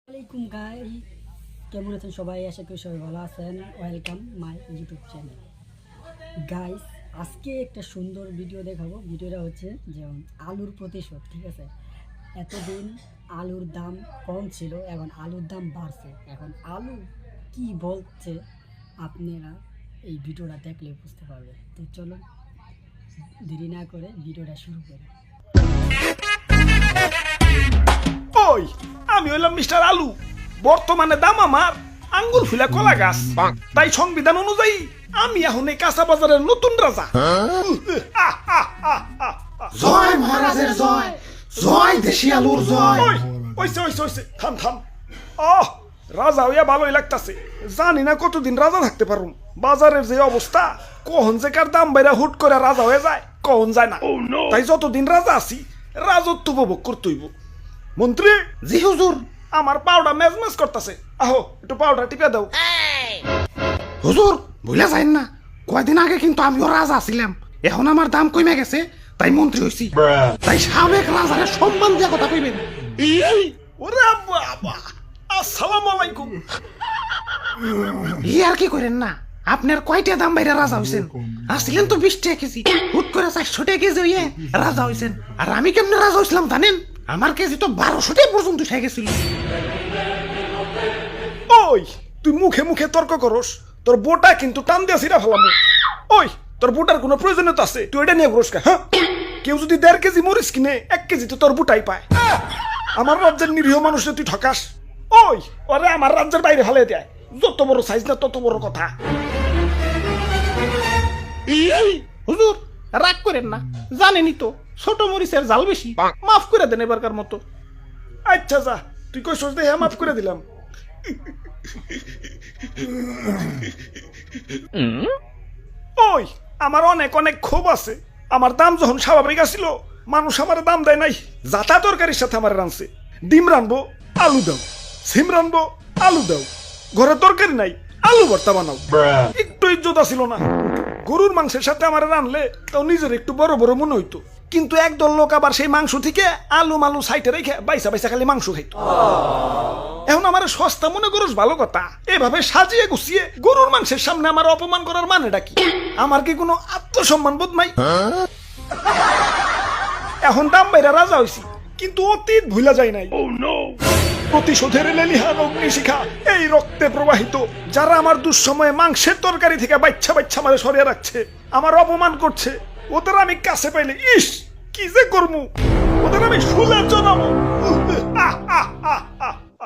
আসসালামাইকুম গাই, কেমন আছেন সবাই? আশা করি সবাই ভালো আছেন। Welcome my YouTube channel. Guys, আজকে একটা সুন্দর ভিডিও দেখাবো। ভিডিওটা হচ্ছে যেমন আলুর প্রতিশোধ। ঠিক আছে, এতদিন আলুর দাম কম ছিল, এখন আলুর দাম বাড়ছে। এখন আলু কি বলছে আপনারা এই ভিডিওটা দেখলে বুঝতে পারবেন। তো চলুন দেরি না করে ভিডিওটা শুরু করি। ওই আমি হইলাম মিস্টার আলু। বর্তমানে দাম আমার আঙ্গুর ফুলা কলা গাছ। তাই সংবিধান অনুযায়ী আমি এখন এই কাঁচা বাজারের নতুন রাজা। জয় মহারাজের জয়, জয় দেশি আলুর জয়। ওই ওইসে ওইসে ওইসে থাম থাম। রাজা হইয়া ভালোই লাগতাছে। জানি না কতদিন রাজা থাকতে পারুম। বাজারের যে অবস্থা, কখন যে কার দাম বাইরা হুট করে রাজা হয়ে যায় কখন যায় না। তাই যতদিন রাজা আছি রাজত্ব উপভোগ করতে হইব। মন্ত্রী, জি হুজুর। আমার পাউডার মেজমেজ করতেছে, আহো একটু পাউডার টিপে দাও। হুজুর ভুলে যাইন না, কয়দিন আগে কিন্তু আমিও রাজা ছিলাম। এখন আমার দাম কমে গেছে, তাই মন্ত্রী হইছি। তাই সাবেক রাজারে সম্মান দিয়ে কথা কইবেন। ওরে বাবা, আসসালামু আলাইকুম। ই আর কি করেন না, আপনার কয়টা দাম বাইরে রাজা হইছেন? আসছিলেন তো 20 টাকা কেজি, হুট করে 400 টাকা কেজি হইয়ে রাজা হইছেন। আর আমি কেমনে রাজা হইছিলাম জানেন? আমার কেজি তো 1200 টাকা পর্যন্ত উঠে গেছিল। ওই তুই মুখে মুখে তর্ক করস, তোর বোটা কিন্তু টান দিয়া ছিড়া ফেলাম। ওই তোর বোটার কোনো প্রয়োজনীয়তা আছে? তুই এটা নিয়ে ঘুরস কা? হ্যাঁ, কেউ যদি 1.5 কেজি মরিচ কিনে 1 কেজি তো তোর বুটাই পায়। আমার রাজ্যের নিরীহ মানুষে তুই ঠকাস। ওই ওরে আমার রাজ্যের বাইরে ফেলে দেয়। যত বড় সাইজ না তত বড় কথা। হুজুর রাগ করেন না, জানেনই তো ছোট মরিচের জাল বেশি। মাফ করে দেন এবারকার মতো। আচ্ছা যা, তুই কইছস দেখে মাফ করে দিলাম। ওই আমার অনেক অনেক ক্ষোভ আছে। আমার দাম যখন স্বাভাবিক আসিল, মানুষ আমার দাম দেয় নাই। যাতা তরকারির সাথে আমার রানছে। ডিম রানবো, আলু দাও। সিম রানবো, আলু দাও। ঘরে তরকারি নাই, আলু ভর্তা বানাও। একটু ইজ্জত ছিল না। গরুর মাংসের সাথে আমার রানলে তাও নিজের একটু বড় বড় মনে হইতো। কিন্তু একদল লোক আবার সেই মাংস থেকে আলু মালু সাইটে রেখে বাইসা বাইসা খালি মাংস খাইতো। এখন আমার সস্তা মনে করস ভালো কথা। এভাবে সাজিয়ে গুছিয়ে গরুর মাংসের সামনে আমার অপমান করার মানেটা কি? আমার কি কোনো আত্মসম্মান বোধ নাই? এখন দাম বাইরা রাজা হইছি, কিন্তু অতীত ভুলা যায় নাই। প্রতিশোধের লেলিহান অগ্নিশিখা এই রক্তে প্রবাহিত। যারা আমার দুঃসময়ে মাংসের তরকারি থেকে বাচ্চা বাচ্চা মারে সরিয়ে রাখছে, আমার অপমান করছে, ওদের আমি কাছে পাইলে ইস কি যে করমু, ওদের আমি শুলে জানাবো।